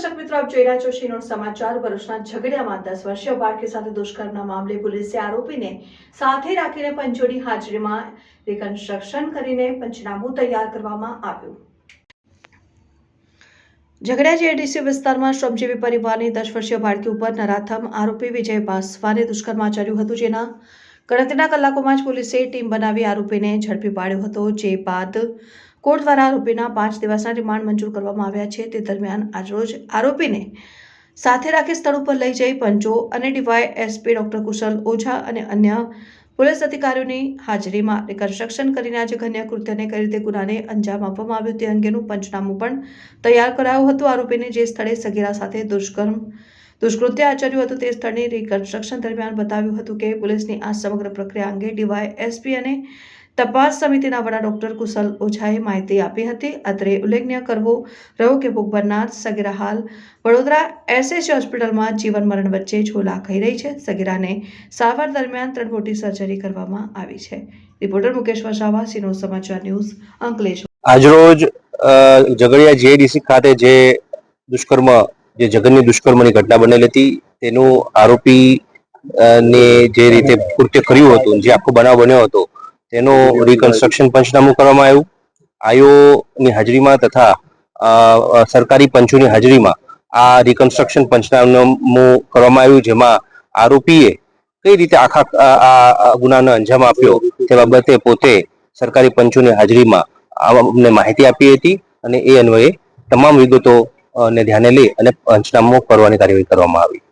દર્શક મિત્રો, આપ જોઈ રહ્યા છો શિનોર સમાચાર। ભરૂચના ઝઘડિયામાં 10 વર્ષીય બાળકી સાથે દુષ્કર્મના મામલે પોલીસે આરોપીને સાથે રાખીને પંચોની હાજરીમાં રિકન્સ્ટ્રક્શન કરીને પંચનામું તૈયાર કરવામાં આવ્યું। ઝઘડિયા જેડીસી વિસ્તારમાં શ્રમજીવી પરિવારની 10 વર્ષીય બાળકી ઉપર નરાથમ આરોપી વિજય બાસવાને દુષ્કર્મ આચર્યું હતું, જેના ગણતરીના કલાકોમાં જ પોલીસે ટીમ બનાવી આરોપીને ઝડપી પાડ્યો હતો। જે બાદ કોર્ટ દ્વારા આરોપીના 5 દિવસના રિમાન્ડ મંજૂર કરવામાં આવ્યા છે। તે દરમિયાન આજરોજ આરોપીને સાથે રાખી સ્થળ ઉપર લઈ જઈ પંચો અને ડીવાયએસપી ડોક્ટર કુશલ ઓઝા અને અન્ય પોલીસ અધિકારીઓની હાજરીમાં રિકન્સ્ટ્રક્શન કરીને આજે ઘન્ય કૃત્યને કઈ રીતે ગુનાને અંજામ આપવામાં આવ્યો તે અંગેનું પંચનામું પણ તૈયાર કરાયું હતું। આરોપીને જે સ્થળે સગીરા સાથે દુષ્કૃત્ય આચર્યું હતું તે સ્થળની રિકન્સ્ટ્રક્શન દરમિયાન બતાવ્યું હતું કે પોલીસની આ સમગ્ર પ્રક્રિયા અંગે ડીવાયએસપી અને તપાસ સમિતિના વડા ડોક્ટર કુશલ ઓઝાએ માહિતી આપી હતી। અત્રે ઉલ્લેખનીય કરવો રહ્યો કે ભોગ બનનાર સગીરા હાલ વડોદરા એસએસજી હોસ્પિટલમાં જીવન મરણ વચ્ચે ઝોલા ખાઈ રહી છે। સગીરાને સારવાર દરમિયાન 3 મોટી સર્જરી કરવામાં આવી છે। રિપોર્ટર મુકેશ વસાવા, શિનોર સમાચાર ન્યૂઝ, અંકલેશ્વર। આજરોજ ઝઘડિયા જેડીસી ખાતે જે જઘન્ય દુષ્કર્મની ઘટના બનેલી હતી તેનું આરોપી ને જે રીતે કૃત્ય કર્યું હતું, જે આખો બનાવ બન્યો હતો તેનું રિકન્સ્ટ્રક્શન પંચનામું કરવામાં આવ્યું। આઈઓની હાજરીમાં તથા સરકારી પંચોની હાજરીમાં આ રિકન્સ્ટ્રક્શન પંચનામું કરવામાં આવ્યું, જેમાં આરોપીએ કઈ રીતે આખા ગુનાને અંજામ આપ્યો તે બાબતે પોતે સરકારી પંચોની હાજરીમાં અમને માહિતી આપી હતી અને એ અન્વયે તમામ વિગતોને ધ્યાને લઈ અને પંચનામું કરવાની કાર્યવાહી કરવામાં આવી।